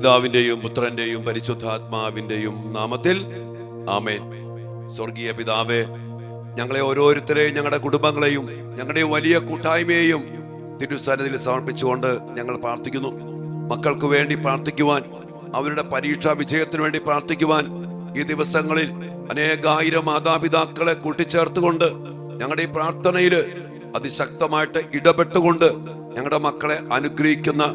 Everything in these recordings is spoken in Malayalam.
പിതാവിന്റെയും പുത്രന്റെയും പരിശുദ്ധാത്മാവിന്റെയും നാമത്തിൽ ആമേൻ. സ്വർഗീയ പിതാവേ, ഞങ്ങളെ ഓരോരുത്തരെയും, ഞങ്ങളുടെ കുടുംബങ്ങളെയും, ഞങ്ങളുടെ വലിയ കൂട്ടായ്മയെയും തിരുസന്നിധിയിൽ സമർപ്പിച്ചുകൊണ്ട് ഞങ്ങൾ പ്രാർത്ഥിക്കുന്നു. മക്കൾക്ക് വേണ്ടി പ്രാർത്ഥിക്കുവാൻ, അവരുടെ പരീക്ഷാ വിജയത്തിന് വേണ്ടി പ്രാർത്ഥിക്കുവാൻ ഈ ദിവസങ്ങളിൽ അനേകായിരം മാതാപിതാക്കളെ കൂട്ടിച്ചേർത്തുകൊണ്ട് ഞങ്ങളുടെ ഈ പ്രാർത്ഥനയിൽ അതിശക്തമായിട്ട് ഇടപെട്ടുകൊണ്ട് ഞങ്ങളുടെ മക്കളെ അനുഗ്രഹിക്കുന്ന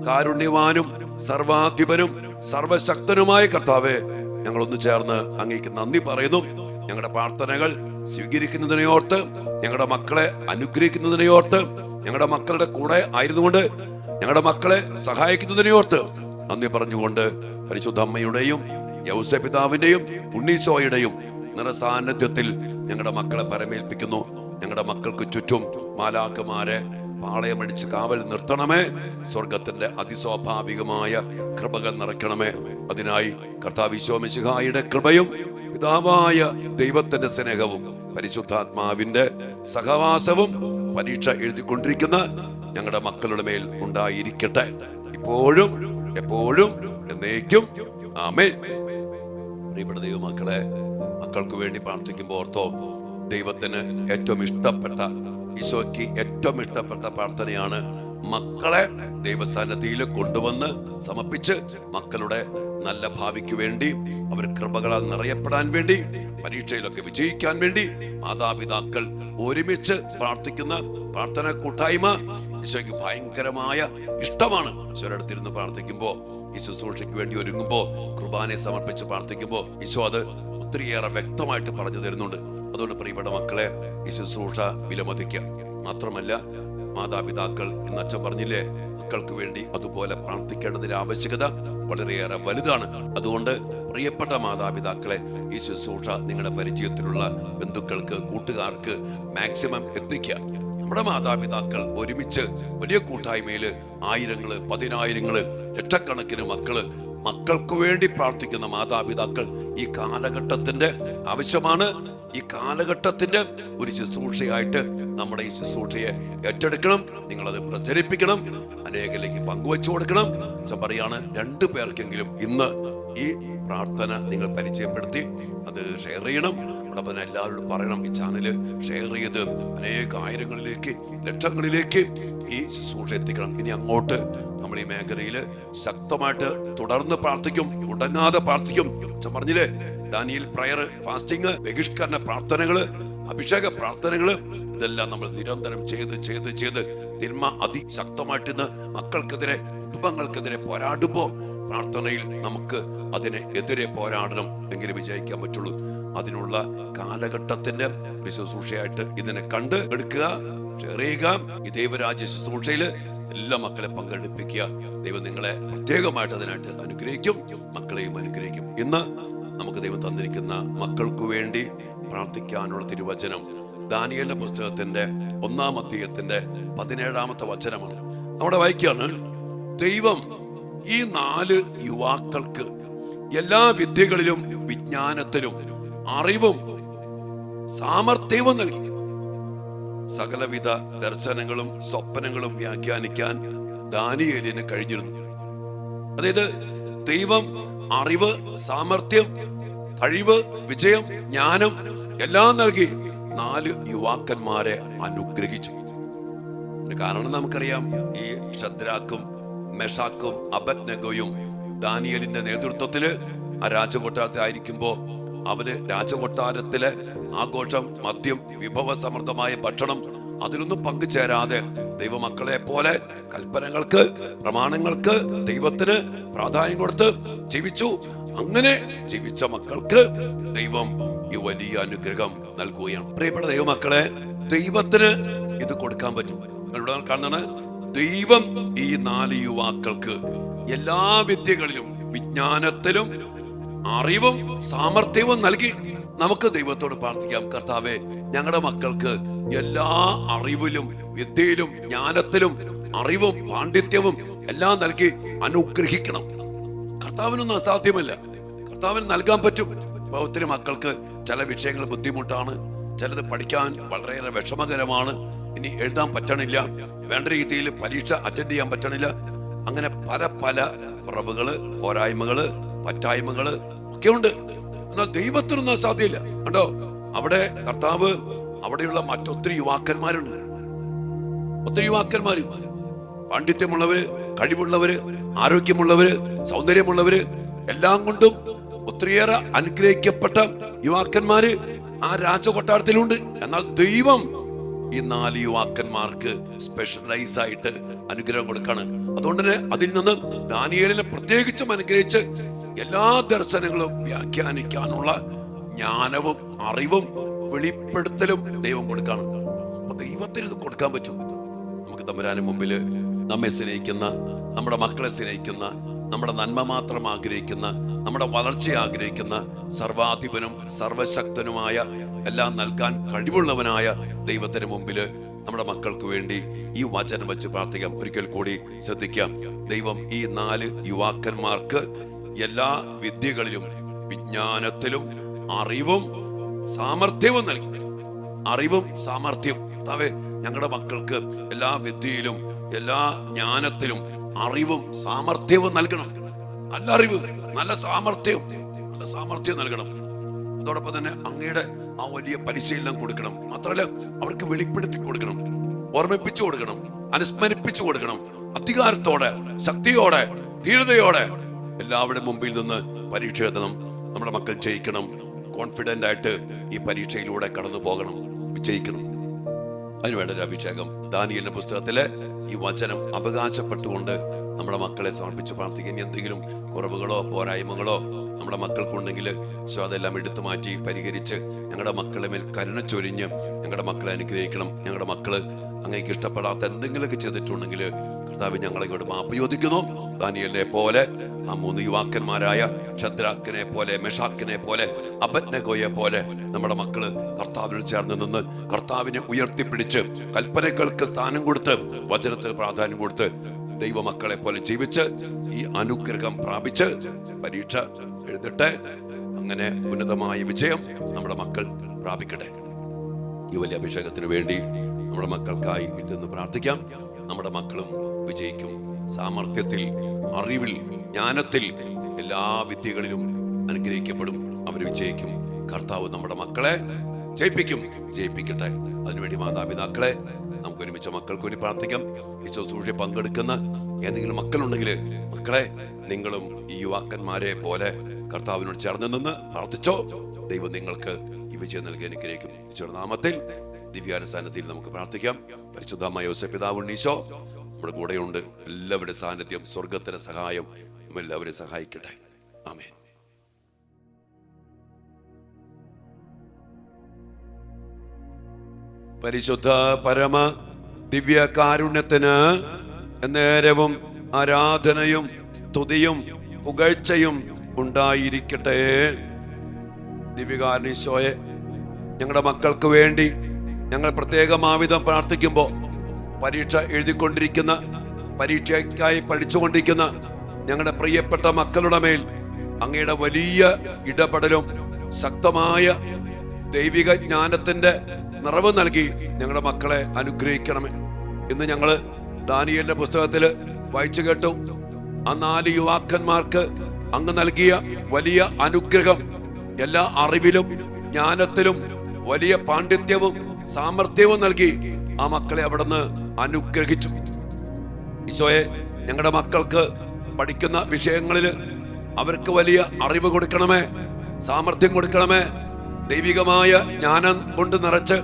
കാരുണ്യവാനും സർവാധിപനും സർവശക്തനുമായ കർത്താവേ, ഞങ്ങളൊന്ന് ചേർന്ന് അങ്ങേക്ക് നന്ദി പറയുന്നു. ഞങ്ങളുടെ പ്രാർത്ഥനകൾ സ്വീകരിക്കുന്നതിനെ ഓർത്ത്, ഞങ്ങളുടെ മക്കളെ അനുഗ്രഹിക്കുന്നതിനെ ഓർത്ത്, ഞങ്ങളുടെ മക്കളുടെ കൂടെ ആയിരുന്നുകൊണ്ട് ഞങ്ങളുടെ മക്കളെ സഹായിക്കുന്നതിനെ ഓർത്ത് നന്ദി പറഞ്ഞുകൊണ്ട് പരിശുദ്ധ അമ്മയുടെയും യൗസേ പിതാവിന്റെയും ഉണ്ണീശോയുടെയും നിറസാന്നിധ്യത്തിൽ ഞങ്ങളുടെ മക്കളെ പരമേൽപ്പിക്കുന്നു. ഞങ്ങളുടെ മക്കൾക്ക് ചുറ്റും മാലാഖമാരെ പാളയമടിച്ച് കാവൽ നിർത്തണമേ. സ്വർഗത്തിന്റെ അതിസ്വാഭാവികമായ കൃപകൾ നിറയ്ക്കണമേ. അതിനായി കർത്താവ് ഈശോ മിശിഹായുടെ കൃപയും പിതാവായ ദൈവത്തിന്റെ സ്നേഹവും പരിശുദ്ധാത്മാവിന്റെ സഹവാസവും പരീക്ഷ എഴുതിക്കൊണ്ടിരിക്കുന്ന ഞങ്ങളുടെ മക്കളുടെ മേൽ ഉണ്ടായിരിക്കട്ടെ, ഇപ്പോഴും എപ്പോഴും എന്നേക്കും. ആമേൻ. പ്രിയപ്പെട്ട ദൈവമക്കളെ, മക്കൾക്ക് വേണ്ടി പ്രാർത്ഥിക്കുമ്പോൾ ഓർത്തോ, ദൈവത്തിന് ഏറ്റവും ഇഷ്ടപ്പെട്ട, ഈശോയ്ക്ക് ഏറ്റവും ഇഷ്ടപ്പെട്ട പ്രാർത്ഥനയാണ് മക്കളെ ദൈവസന്നിധിയിൽ കൊണ്ടുവന്ന് സമർപ്പിച്ച് മക്കളുടെ നല്ല ഭാവിക്ക് വേണ്ടി, അവർ കൃപകളാൽ നിറയപ്പെടാൻ വേണ്ടി, പരീക്ഷയിലൊക്കെ വിജയിക്കാൻ വേണ്ടി മാതാപിതാക്കൾ ഒരുമിച്ച് പ്രാർത്ഥിക്കുന്ന പ്രാർത്ഥന കൂട്ടായ്മ ഈശോയ്ക്ക് ഭയങ്കരമായ ഇഷ്ടമാണ്. ഈശോയുടെ അടുത്തിരുന്ന് പ്രാർത്ഥിക്കുമ്പോ, ഈ ശുശ്രൂഷയ്ക്ക് വേണ്ടി ഒരുങ്ങുമ്പോ, കുർബാനയെ സമർപ്പിച്ച് പ്രാർത്ഥിക്കുമ്പോ ഈശോ അത് ഒത്തിരിയേറെ വ്യക്തമായിട്ട് പറഞ്ഞു തരുന്നുണ്ട്. അതുകൊണ്ട് പ്രിയപ്പെട്ട മക്കളെ, ഈ ശുശ്രൂഷ വിലമതിക്കുക. മാത്രമല്ല, മാതാപിതാക്കൾ ഇന്ന് അച്ഛൻ പറഞ്ഞില്ലേ, മക്കൾക്ക് വേണ്ടി അതുപോലെ പ്രാർത്ഥിക്കേണ്ടതിന്റെ ആവശ്യകത വളരെയേറെ വലുതാണ്. അതുകൊണ്ട് പ്രിയപ്പെട്ട മാതാപിതാക്കളെ, ഈ ശുശ്രൂഷ നിങ്ങളുടെ പരിചയത്തിലുള്ള ബന്ധുക്കൾക്ക്, കൂട്ടുകാർക്ക് മാക്സിമം എത്തിക്കുക. നമ്മുടെ മാതാപിതാക്കൾ ഒരുമിച്ച് വലിയ കൂട്ടായ്മയില് ആയിരങ്ങള്, പതിനായിരങ്ങള്, ലക്ഷക്കണക്കിന് മക്കൾക്ക് വേണ്ടി പ്രാർത്ഥിക്കുന്ന മാതാപിതാക്കൾ ഈ കാലഘട്ടത്തിന്റെ ആവശ്യമാണ്. ഈ കാലഘട്ടത്തിന്റെ ഒരു ശുശ്രൂഷയായിട്ട് നമ്മുടെ ഈ ശുശ്രൂഷയെ ഏറ്റെടുക്കണം. നിങ്ങളത് പ്രചരിപ്പിക്കണം, അനേകരിലേക്ക് പങ്കുവെച്ചു കൊടുക്കണം. പറയാണ്, 2 പേർക്കെങ്കിലും ഇന്ന് ഈ പ്രാർത്ഥന നിങ്ങൾ പരിചയപ്പെടുത്തി അത് ഷെയർ ചെയ്യണം. അതോടൊപ്പം എല്ലാവരോടും പറയണം, ഈ ചാനല് ഷെയർ ചെയ്ത് അനേക ആയിരങ്ങളിലേക്ക്, ലക്ഷങ്ങളിലേക്ക് ഈ ശുശ്രൂഷ എത്തിക്കണം. ഇനി അങ്ങോട്ട് നമ്മൾ ഈ മേഖലയില് ശക്തമായിട്ട് തുടർന്ന് പ്രാർത്ഥിക്കും, മുടങ്ങാതെ പ്രാർത്ഥിക്കും. പറഞ്ഞില്ലേ, ദാനിയേൽ പ്രയർ, ഫാസ്റ്റിംഗ്, ബഹിഷ്കരണ പ്രാർത്ഥനകള്, അഭിഷേക പ്രാർത്ഥനകള്, ഇതെല്ലാം നമ്മൾ നിരന്തരം ചെയ്ത് തിന്മ അതിശക്തമായിട്ട് ഇന്ന് മക്കൾക്കെതിരെ, കുടുംബങ്ങൾക്കെതിരെ പോരാടുമ്പോ പ്രാർത്ഥനയിൽ നമുക്ക് അതിനെ എതിരെ പോരാടണം, എങ്കിലും വിജയിക്കാൻ പറ്റുള്ളൂ. അതിനുള്ള കാലഘട്ടത്തിന്റെ ഒരു ശുശ്രൂഷയായിട്ട് ഇതിനെ കണ്ട് എടുക്കുക, ഷെയർ ചെയ്യുക. ഈ ദൈവരാജ്യ ശുശ്രൂഷയില് എല്ലാ മക്കളെ പങ്കെടുപ്പിക്കുക. ദൈവം നിങ്ങളെ പ്രത്യേകമായിട്ട് അതിനായിട്ട് അനുഗ്രഹിക്കും, മക്കളെയും അനുഗ്രഹിക്കും. ഇന്ന് നമുക്ക് ദൈവം തന്നിരിക്കുന്ന മക്കൾക്ക് വേണ്ടി പ്രാർത്ഥിക്കാനുള്ള തിരുവചനം ദാനിയേലിന്റെ പുസ്തകത്തിന്റെ 1-ാം അധ്യായത്തിന്റെ 17-ാമത്തെ വചനമാണ്. അവിടെ വായിക്കുകയാണ്, ദൈവം ഈ 4 യുവാക്കൾക്ക് എല്ലാ വിദ്യകളിലും, വിജ്ഞാനത്തിലും, അറിവും സാമർത്ഥ്യവും നൽകി. സകലവിധ ദർശനങ്ങളും സ്വപ്നങ്ങളും വ്യാഖ്യാനിക്കാൻ ദാനിയേലിന് കഴിഞ്ഞിരുന്നു. അതായത് ദൈവം അറിവ്, സാമർത്ഥ്യം, കഴിവ്, വിജയം, ജ്ഞാനം എല്ലാം നൽകി 4 യുവാക്കന്മാരെ അനുഗ്രഹിച്ചു. കാരണം നമുക്കറിയാം, ഈ ശദ്രാക്കും മെഷാക്കും അബദ്നെഗോയും ദാനിയേലിന്റെ നേതൃത്വത്തില് ആ രാജകൊട്ടാരത്തിൽ ആയിരിക്കുമ്പോ അവര് രാജകൊട്ടാരത്തിലെ ആഘോഷം, മദ്യം, വിഭവസമൃദ്ധമായ ഭക്ഷണം, അതിലൊന്നും പങ്കുചേരാതെ ദൈവമക്കളെ പോലെ കൽപ്പനകൾക്ക്, പ്രമാണങ്ങൾക്ക്, ദൈവത്തിന് പ്രാധാന്യം കൊടുത്ത് ജീവിച്ചു. അങ്ങനെ ജീവിച്ച മക്കൾക്ക് ദൈവം ഈ വലിയ അനുഗ്രഹം നൽകുകയാണ്. പ്രിയപ്പെട്ട ദൈവമക്കളെ, ദൈവത്തിന് ഇത് കൊടുക്കാൻ പറ്റും. ഇവിടെ കാണുന്നതാണ്, ദൈവം ഈ 4 യുവാക്കൾക്ക് എല്ലാ വിദ്യകളിലും, വിജ്ഞാനത്തിലും, അറിവും സാമർത്ഥ്യവും നൽകി. നമുക്ക് ദൈവത്തോട് പ്രാർത്ഥിക്കാം, കർത്താവേ, ഞങ്ങളുടെ മക്കൾക്ക് എല്ലാ അറിവിലും, വിദ്യയിലും, ജ്ഞാനത്തിലും, അറിവും പാണ്ഡിത്യവും എല്ലാം നൽകി അനുഗ്രഹിക്കണം. കർത്താവിനൊന്നും അസാധ്യമല്ല, കർത്താവിന് നൽകാൻ പറ്റും. ഒത്തിരി മക്കൾക്ക് ചില വിഷയങ്ങൾ ബുദ്ധിമുട്ടാണ്, ചിലത് പഠിക്കാൻ വളരെയേറെ വിഷമകരമാണ്, ഇനി എഴുതാൻ പറ്റണില്ല, വേണ്ട രീതിയിൽ പരീക്ഷ അറ്റൻഡ് ചെയ്യാൻ പറ്റണില്ല. അങ്ങനെ പല പല കുറവുകള്, പോരായ്മകള്, പറ്റായ്മകള് ഒക്കെ ഉണ്ട്. എന്നാൽ ദൈവത്തിനൊന്നും അസാധ്യമില്ല. കണ്ടോ, അവിടെ കർത്താവ് അവിടെയുള്ള മറ്റൊത്തിരി യുവാക്കന്മാരുണ്ട്. ഒത്തിരി യുവാക്കന്മാര്, പാണ്ഡിത്യമുള്ളവര്, കഴിവുള്ളവര്, ആരോഗ്യമുള്ളവര്, സൗന്ദര്യമുള്ളവര്, എല്ലാം കൊണ്ടും ഒത്തിരിയേറെ അനുഗ്രഹിക്കപ്പെട്ട യുവാക്കന്മാര് ആ രാജകൊട്ടാരത്തിലുണ്ട്. എന്നാൽ ദൈവം ഈ 4 യുവാക്കന്മാർക്ക് സ്പെഷ്യലൈസ് ആയിട്ട് അനുഗ്രഹം കൊടുക്കാണ്. അതുകൊണ്ട് തന്നെ അതിൽ നിന്ന് ദാനിയേലിനെ പ്രത്യേകിച്ചും അനുഗ്രഹിച്ച് എല്ലാ ദർശനങ്ങളും വ്യാഖ്യാനിക്കാനുള്ള ജ്ഞാനവും അറിവും വെളിപ്പെടുത്തലും ദൈവം കൊടുക്കാണ്. അപ്പൊ ദൈവത്തിന് ഇത് കൊടുക്കാൻ പറ്റും. നമുക്ക് തമ്പുരാന് മുമ്പില് നമ്മെ സ്നേഹിക്കുന്ന, നമ്മുടെ മക്കളെ സ്നേഹിക്കുന്ന, നമ്മുടെ നന്മ മാത്രം ആഗ്രഹിക്കുന്ന, നമ്മുടെ വളർച്ച ആഗ്രഹിക്കുന്ന സർവാധിപനും സർവശക്തനുമായ, എല്ലാം നൽകാൻ കഴിവുള്ളവനായ ദൈവത്തിന് മുമ്പില് നമ്മുടെ മക്കൾക്ക് വേണ്ടി ഈ വചനം വെച്ച് പ്രാർത്ഥിക്കാം. ഒരിക്കൽ കൂടി ശ്രദ്ധിക്കാം. ദൈവം ഈ 4 യുവാക്കന്മാർക്ക് എല്ലാ വിദ്യകളിലും, വിജ്ഞാനത്തിലും അറിവും സാമർഥ്യവും നൽകി. അറിവും സാമർഥ്യം. കർത്താവേ, ഞങ്ങളുടെ മക്കൾക്ക് എല്ലാ വിദ്യയിലും, എല്ലാ ജ്ഞാനത്തിലും അറിവും സാമർഥ്യവും നൽകണം. നല്ല അറിവ്, നല്ല സാമർഥ്യം നൽകണം. അതോടൊപ്പം തന്നെ അങ്ങയുടെ ആ വലിയ പരിശീലനം കൊടുക്കണം. മാത്രമല്ല അവർക്ക് വെളിപ്പെടുത്തി കൊടുക്കണം, ഓർമ്മിപ്പിച്ചു കൊടുക്കണം, അനുസ്മരിപ്പിച്ചു കൊടുക്കണം. അധികാരത്തോടെ, ശക്തിയോടെ, ധീരതയോടെ എല്ലാവരുടെ മുമ്പിൽ നിന്ന് പരീക്ഷ എഴുതണം. നമ്മുടെ മക്കൾ ജയിക്കണം. കോൺഫിഡന്റ് ആയിട്ട് ഈ പരീക്ഷയിലൂടെ കടന്നു പോകണം, വിജയിക്കണം. അതിനുവേണ്ട ഒരു അഭിഷേകം ദാനിയേലിന്റെ പുസ്തകത്തിലെ ഈ വചനം അവകാശപ്പെട്ടുകൊണ്ട് നമ്മുടെ മക്കളെ സമർപ്പിച്ച് പ്രാർത്ഥിക്കാൻ. എന്തെങ്കിലും കുറവുകളോ പോരായ്മകളോ നമ്മുടെ മക്കൾക്കുണ്ടെങ്കിൽ അതെല്ലാം എടുത്തു മാറ്റി പരിഹരിച്ച് ഞങ്ങളുടെ മക്കളെ മേൽ കരുണ ചൊരിഞ്ഞ് ഞങ്ങളുടെ മക്കളെ അനുഗ്രഹിക്കണം. ഞങ്ങളുടെ മക്കള് അങ്ങേക്ക് ഇഷ്ടപ്പെടാത്ത എന്തെങ്കിലുമൊക്കെ ചെയ്തിട്ടുണ്ടെങ്കിൽ കർത്താവ് ഞങ്ങളെ കൊണ്ട് മാപ്പ് ചോദിക്കുന്നു. ദാനിയേലിനെ പോലെ ആ 3 യുവാക്കന്മാരായ ശദ്രാക്കിനെ പോലെ, മെഷാക്കിനെ പോലെ, അബദ്നെഗോയെ പോലെ നമ്മുടെ മക്കള് കർത്താവിനോട് ചേർന്ന് നിന്ന് കർത്താവിനെ ഉയർത്തിപ്പിടിച്ച് കൽപ്പനകൾക്ക് സ്ഥാനം കൊടുത്ത് വചനത്തിന് പ്രാധാന്യം കൊടുത്ത് ദൈവമക്കളെ പോലെ ജീവിച്ച് ഈ അനുഗ്രഹം പ്രാപിച്ച് പരീക്ഷ എഴുതട്ടെ. അങ്ങനെ ഉന്നതമായ വിജയം നമ്മുടെ മക്കൾ പ്രാപിക്കട്ടെ. ഈ വലിയ അഭിഷേകത്തിന് വേണ്ടി നമ്മുടെ മക്കൾക്കായി ഇട്ടെന്ന് പ്രാർത്ഥിക്കാം. നമ്മുടെ മക്കളും വിജയിക്കും. സാമർത്ഥ്യത്തിൽ, അറിവിൽ, ജ്ഞാനത്തിൽ, എല്ലാ വിദ്യകളിലും അനുഗ്രഹിക്കപ്പെടും. അവർ വിജയിക്കും. കർത്താവ് നമ്മുടെ മക്കളെ ജയിപ്പിക്കട്ടെ. അതിനുവേണ്ടി മാതാപിതാക്കളെ നമുക്ക് ഒരുമിച്ച് മക്കൾക്ക് വേണ്ടി പ്രാർത്ഥിക്കാം. ഈ ശുശ്രൂഷയിൽ പങ്കെടുക്കുന്ന ഏതെങ്കിലും മക്കളുണ്ടെങ്കിൽ മക്കളെ, നിങ്ങളും ഈ യുവാക്കന്മാരെ പോലെ കർത്താവിനോട് ചേർന്ന് നിന്ന് പ്രാർത്ഥിച്ചോ. ദൈവം നിങ്ങൾക്ക് ഈ വിജയം നൽകി അനുഗ്രഹിക്കും. ഈശോയുടെ നാമത്തിൽ ദിവ്യാനുസാന്നിധ്യത്തിൽ നമുക്ക് പ്രാർത്ഥിക്കാം. പരിശുദ്ധമായ യോസേപ്പ് പിതാവ് ഉണ്ണീശോ നമ്മുടെ കൂടെയുണ്ട്. എല്ലാവരുടെ സാന്നിധ്യം, സ്വർഗത്തിന്റെ സഹായം എല്ലാവരെയും സഹായിക്കട്ടെ. ആമേൻ. പരിശുദ്ധ പരമ ദിവ്യ കാരുണ്യത്തിന് നേരവും ആരാധനയും സ്തുതിയും പുകഴ്ചയും ഉണ്ടായിരിക്കട്ടെ. ദിവ്യകാരുണ്യീശോയെ, ഞങ്ങളുടെ മക്കൾക്ക് വേണ്ടി ഞങ്ങൾ പ്രത്യേകമാവിധം പ്രാർത്ഥിക്കുമ്പോൾ പരീക്ഷ എഴുതിക്കൊണ്ടിരിക്കുന്ന, പരീക്ഷയ്ക്കായി പഠിച്ചുകൊണ്ടിരിക്കുന്ന ഞങ്ങളുടെ പ്രിയപ്പെട്ട മക്കളുടെ മേൽ അങ്ങയുടെ വലിയ ഇടപെടലും ശക്തമായ ദൈവിക ജ്ഞാനത്തിന്റെ നിറവ് നൽകി ഞങ്ങളുടെ മക്കളെ അനുഗ്രഹിക്കണമേ. ഇന്ന് ഞങ്ങള് ദാനിയേലിന്റെ പുസ്തകത്തില് വായിച്ചു കേട്ടു. ആ 4 യുവാക്കന്മാർക്ക് അങ്ങ് നൽകിയ വലിയ അനുഗ്രഹം, എല്ലാ അറിവിലും ജ്ഞാനത്തിലും വലിയ പാണ്ഡിത്യവും സാമർഥ്യവും നൽകി ആ മക്കളെ അവിടുന്ന് അനുഗ്രഹിച്ചു. ഈശോയെ, ഞങ്ങളുടെ മക്കൾക്ക് പഠിക്കുന്ന വിഷയങ്ങളിൽ അവർക്ക് വലിയ അറിവ് കൊടുക്കണമേ, സാമർഥ്യം കൊടുക്കണമേ. ദൈവികമായ ജ്ഞാനം കൊണ്ട് നിറച്ച്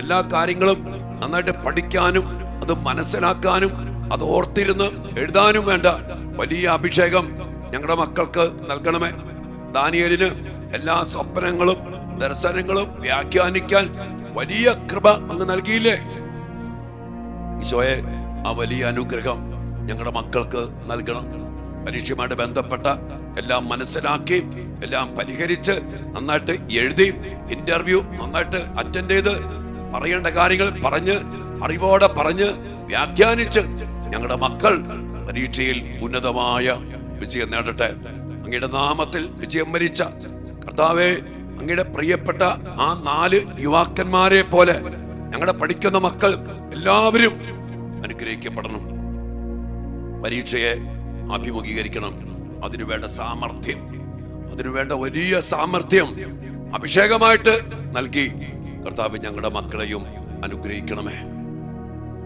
എല്ലാ കാര്യങ്ങളും നന്നായിട്ട് പഠിക്കാനും അത് മനസ്സിലാക്കാനും അത് ഓർത്തിരുന്ന് എഴുതാനും വേണ്ട വലിയ അഭിഷേകം ഞങ്ങളുടെ മക്കൾക്ക് നൽകണമേ. ദാനിയേലിന് എല്ലാ സ്വപ്നങ്ങളും ദർശനങ്ങളും വ്യാഖ്യാനിക്കാൻ വലിയ കൃപ അങ്ങ് നൽകിയില്ലേ? ഈശോയെ, ആ വലിയ അനുഗ്രഹം ഞങ്ങളുടെ മക്കൾക്ക് നൽകണം. പരീക്ഷയുമായിട്ട് ബന്ധപ്പെട്ട എല്ലാം മനസ്സിലാക്കി, എല്ലാം പരിഹരിച്ച് നന്നായിട്ട് എഴുതി, ഇന്റർവ്യൂ നന്നായിട്ട് അറ്റൻഡ് ചെയ്ത്, പറയേണ്ട കാര്യങ്ങൾ പറഞ്ഞ്, അറിവോടെ പറഞ്ഞ് വ്യാഖ്യാനിച്ച് ഞങ്ങളുടെ മക്കൾ പരീക്ഷയിൽ ഉന്നതമായ വിജയം നേടട്ടെ. അങ്ങയുടെ നാമത്തിൽ വിജയം വരിച്ച കർത്താവേ, അങ്ങയുടെ പ്രിയപ്പെട്ട ആ 4 യുവാക്കന്മാരെ പോലെ ഞങ്ങളുടെ പഠിക്കുന്ന മക്കൾ എല്ലാവരും അനുഗ്രഹിക്കപ്പെടണം. പരീക്ഷയെ അഭിമുഖീകരിക്കണം. അതിനുവേണ്ട സാമർഥ്യം, അതിനുവേണ്ട വലിയ സാമർഥ്യം അഭിഷേകമായിട്ട് നൽകി കർത്താവ് ഞങ്ങളുടെ മക്കളെയും അനുഗ്രഹിക്കണമേ,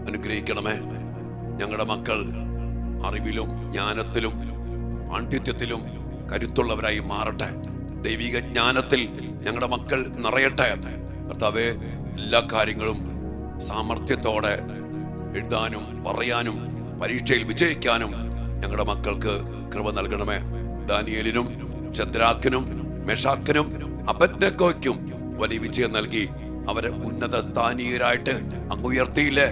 അനുഗ്രഹിക്കണമേ. ഞങ്ങളുടെ മക്കൾ അറിവിലും ജ്ഞാനത്തിലും പാണ്ഡിത്യത്തിലും കരുത്തുള്ളവരായി മാറട്ടെ. ദൈവിക ജ്ഞാനത്തിൽ ഞങ്ങളുടെ മക്കൾ നിറയട്ടെ. കർത്താവേ, എല്ലാ കാര്യങ്ങളും സാമർഥ്യത്തോടെ എഴുതാനും പറയാനും പരീക്ഷയിൽ വിജയിക്കാനും ഞങ്ങളുടെ മക്കൾക്ക് കൃപ നൽകണമേ. ദാനിയേലിനും ശദ്രാക്കിനും മെഷാക്കിനും അബദ്നെഗോയ്ക്കും വലിയ വിജയം നൽകി അവരെ ഉന്നത സ്ഥാനീയരായിട്ട് അങ്ങ് ഉയർത്തിയില്ലേ?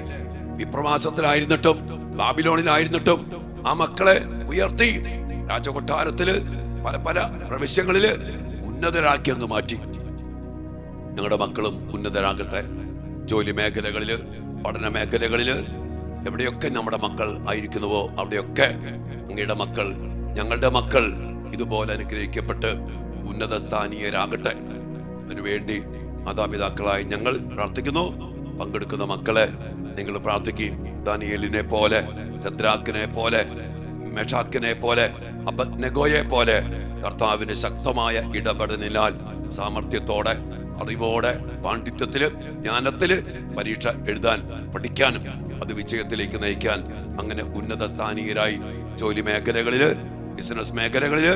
വിപ്രവാസത്തിലായിരുന്നിട്ടും ബാബിലോണിലായിരുന്നിട്ടും ആ മക്കളെ ഉയർത്തി രാജകൊട്ടാരത്തില് പല പല പ്രവിശ്യങ്ങളില് ഉന്നതരാക്കി അങ്ങ് മാറ്റി. ഞങ്ങളുടെ മക്കളും ഉന്നതരാകട്ടെ. ജോലി മേഖലകളില്, പഠന മേഖലകളില്, എവിടെയൊക്കെ നമ്മുടെ മക്കൾ ആയിരിക്കുന്നുവോ അവിടെയൊക്കെ അങ്ങയുടെ മക്കൾ, ഞങ്ങളുടെ മക്കൾ ഇതുപോലെ അനുഗ്രഹിക്കപ്പെട്ട് ഉന്നത സ്ഥാനീയരാകട്ടെ. അതിനുവേണ്ടി മാതാപിതാക്കളായി ഞങ്ങൾ പ്രാർത്ഥിക്കുന്നു. പങ്കെടുക്കുന്ന മക്കളെ നിങ്ങൾ പ്രാർത്ഥിക്കും. ദാനിയേലിനെ പോലെ, ശദ്രാക്കിനെ പോലെ, മെഷാക്കിനെ പോലെ, അബദ്നെഗോയെ പോലെ കർത്താവിന് ശക്തമായ ഇടപെടലിനാൽ സാമർഥ്യത്തോടെ, അറിവോടെ, പാണ്ഡിത്യത്തില്, ജ്ഞാനത്തില് പരീക്ഷ എഴുതാൻ, പഠിക്കാനും അത് വിജയത്തിലേക്ക് നയിക്കാൻ അങ്ങനെ ഉന്നത സ്ഥാനീയരായി ജോലി മേഖലകളില്, ബിസിനസ് മേഖലകളില്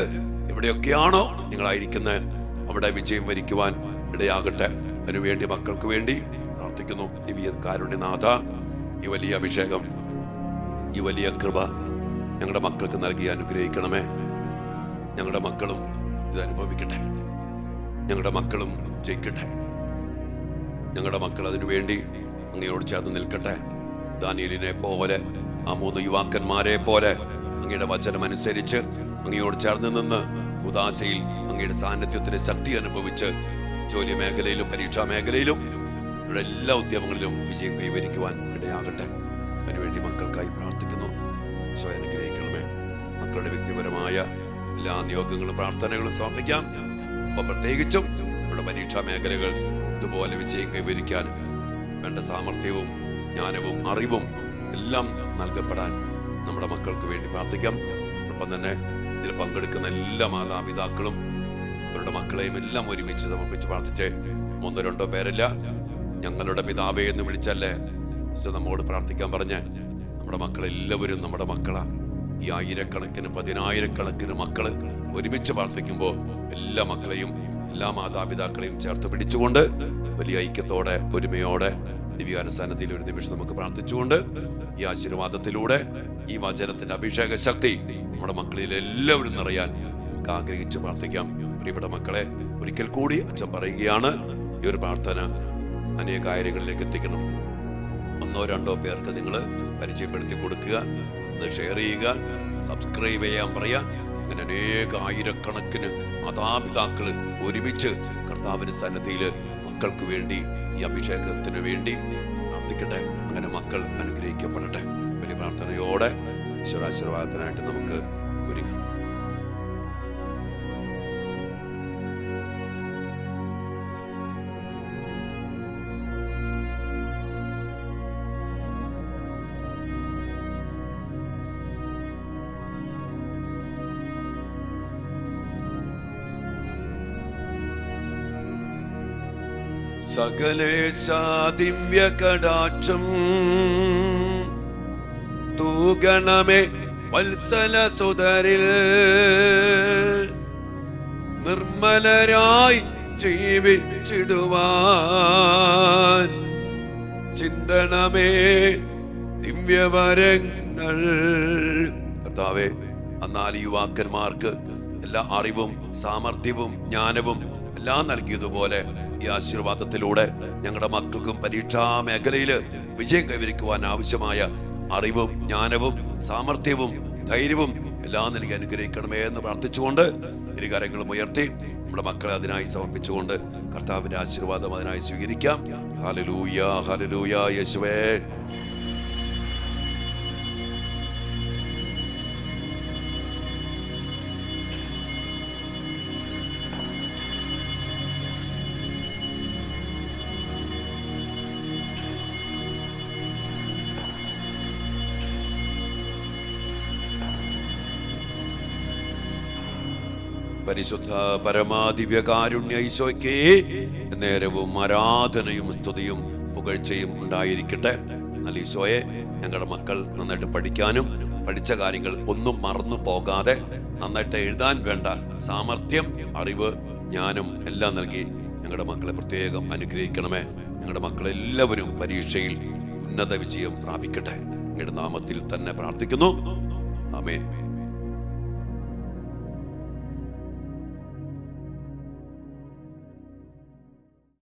എവിടെയൊക്കെയാണോ നിങ്ങളായിരിക്കുന്നത് അവിടെ വിജയം വരിക്കുവാൻ ഇടയാകട്ടെ. അതിനുവേണ്ടി മക്കൾക്ക് വേണ്ടി പ്രാർത്ഥിക്കുന്നു. ദിവ്യ കാരുണ്യനാഥ, ഈ വലിയ അഭിഷേകം, ഈ വലിയ കൃപ ഞങ്ങളുടെ മക്കൾക്ക് നൽകി അനുഗ്രഹിക്കണമേ. ഞങ്ങളുടെ മക്കളും ഇത് അനുഭവിക്കട്ടെ, ഞങ്ങളുടെ മക്കളും ജയിക്കട്ടെ. ഞങ്ങളുടെ മക്കൾ അതിനുവേണ്ടി അങ്ങയോട് ചേർന്ന് നിൽക്കട്ടെ. ദാനിയേലിനെ പോലെ, ആ 3 യുവാക്കന്മാരെ പോലെ അങ്ങയുടെ വചനം അനുസരിച്ച് അങ്ങയോട് ചേർന്ന് നിന്ന് ഉദാശയിൽ അങ്ങയുടെ സാന്നിധ്യത്തിന്റെ ശക്തി അനുഭവിച്ച് ജോലി മേഖലയിലും പരീക്ഷാ മേഖലയിലും എല്ലാ ഉദ്യമങ്ങളിലും വിജയം കൈവരിക്കുവാൻ ഇടയാകട്ടെ. അതിനുവേണ്ടി മക്കൾക്കായി പ്രാർത്ഥിക്കുന്നു. സ്വയം അനുഗ്രഹിക്കണമേ. മക്കളുടെ വ്യക്തിപരമായ എല്ലാ നിയോഗങ്ങളും പ്രാർത്ഥനകളും സമർപ്പിക്കാം. അപ്പൊ പ്രത്യേകിച്ചും നമ്മുടെ പരീക്ഷാ മേഖലകൾ ഇതുപോലെ വിജയം കൈവരിക്കാൻ വേണ്ട സാമർഥ്യവും ജ്ഞാനവും അറിവും എല്ലാം നൽകപ്പെടാൻ നമ്മുടെ മക്കൾക്ക് വേണ്ടി പ്രാർത്ഥിക്കാം. ഒപ്പം തന്നെ ഇതിൽ പങ്കെടുക്കുന്ന എല്ലാ മാതാപിതാക്കളും അവരുടെ മക്കളെയും എല്ലാം ഒരുമിച്ച് സമർപ്പിച്ച് പ്രാർത്ഥിച്ച് 1-2 പേരല്ല, ഞങ്ങളുടെ പിതാവേ എന്ന് വിളിച്ചല്ലേ നമ്മോട് പ്രാർത്ഥിക്കാൻ പറഞ്ഞ് നമ്മുടെ മക്കളെല്ലാവരും നമ്മുടെ മക്കളാ. ഈ ആയിരക്കണക്കിന് 10,000-കണക്കിന് മക്കള് ഒരുമിച്ച് പ്രാർത്ഥിക്കുമ്പോൾ എല്ലാ മക്കളെയും, എല്ലാ മാതാപിതാക്കളെയും ചേർത്ത് പിടിച്ചുകൊണ്ട് വലിയ ഐക്യത്തോടെ, ഒരുമയോടെ ദിവ്യാനുസന്നതിയിൽ ഒരു നിമിഷം നമുക്ക് പ്രാർത്ഥിച്ചുകൊണ്ട് ഈ ആശീർവാദത്തിലൂടെ ഈ വചനത്തിന്റെ അഭിഷേക ശക്തി നമ്മുടെ മക്കളിൽ എല്ലാവരും നിറയാൻ നമുക്ക് ആഗ്രഹിച്ച് പ്രാർത്ഥിക്കാം. പ്രിയപ്പെട്ട മക്കളെ, ഒരിക്കൽ കൂടി അച്ഛൻ പറയുകയാണ്, ഈ ഒരു പ്രാർത്ഥന അനേക കാര്യങ്ങളിലേക്ക് എത്തിക്കണം. 1-2 പേർക്ക് നിങ്ങൾ പരിചയപ്പെടുത്തി കൊടുക്കുക, അത് ഷെയർ ചെയ്യുക, സബ്സ്ക്രൈബ് ചെയ്യാൻ പറയാ. അങ്ങനെ അനേക ആയിരക്കണക്കിന് മാതാപിതാക്കള് ഒരുമിച്ച് കർത്താവിന്റെ സന്നിധിയില് മക്കൾക്ക് വേണ്ടി, ഈ അഭിഷേകത്തിന് വേണ്ടി പ്രാർത്ഥിക്കട്ടെ. അങ്ങനെ മക്കൾ അനുഗ്രഹിക്കപ്പെടട്ടെ. വലിയ പ്രാർത്ഥനയോടെ ഈശ്വരാശീർവാദത്തിനായിട്ട് നമുക്ക് ഒരുങ്ങാം. സകലേശ ദിവ്യ കടാക്ഷം തൂഗണമേ വത്സല സുതരിൽ നിർമ്മലരായി ജീവിച്ചിടുവാൻ ചിന്തണമേ ദിവ്യവരങ്ങൾ. കർത്താവേ, എന്നാൽ യുവാക്കന്മാർക്ക് എല്ലാ അറിവും സാമർഥ്യവും ജ്ഞാനവും എല്ലാം നൽകിയതുപോലെ ഈ ആശീർവാദത്തിലൂടെ ഞങ്ങളുടെ മക്കൾക്കും പരീക്ഷാ മേഖലയില് വിജയം കൈവരിക്കുവാൻ ആവശ്യമായ അറിവും ജ്ഞാനവും സാമർഥ്യവും ധൈര്യവും എല്ലാം നൽകി അനുഗ്രഹിക്കണമേ എന്ന് പ്രാർത്ഥിച്ചുകൊണ്ട് ഇരുകരങ്ങളും ഉയർത്തി നമ്മുടെ മക്കളെ അതിനായി സമർപ്പിച്ചുകൊണ്ട് കർത്താവിന്റെ ആശീർവാദം അതിനായി സ്വീകരിക്കാം. Hallelujah, hallelujah. യേശുവേ, പരിശുദ്ധ പരമാദിവ്യകാരുണ്യ ഈശോയ്ക്ക് നേരവും ആരാധനയും സ്തുതിയും പുകഴ്ചയും ഉണ്ടായിരിക്കട്ടെ. എന്നാൽ ഈശോയെ, ഞങ്ങളുടെ മക്കൾ നന്നായിട്ട് പഠിക്കാനും പഠിച്ച കാര്യങ്ങൾ ഒന്നും മറന്നു പോകാതെ നന്നായിട്ട് എഴുതാൻ വേണ്ട സാമർഥ്യം, അറിവ്, ജ്ഞാനം എല്ലാം നൽകി ഞങ്ങളുടെ മക്കളെ പ്രത്യേകം അനുഗ്രഹിക്കണമേ. ഞങ്ങളുടെ മക്കളെല്ലാവരും പരീക്ഷയിൽ ഉന്നത വിജയം പ്രാപിക്കട്ടെ. ഞങ്ങളുടെ നാമത്തിൽ തന്നെ പ്രാർത്ഥിക്കുന്നു. ആമേൻ.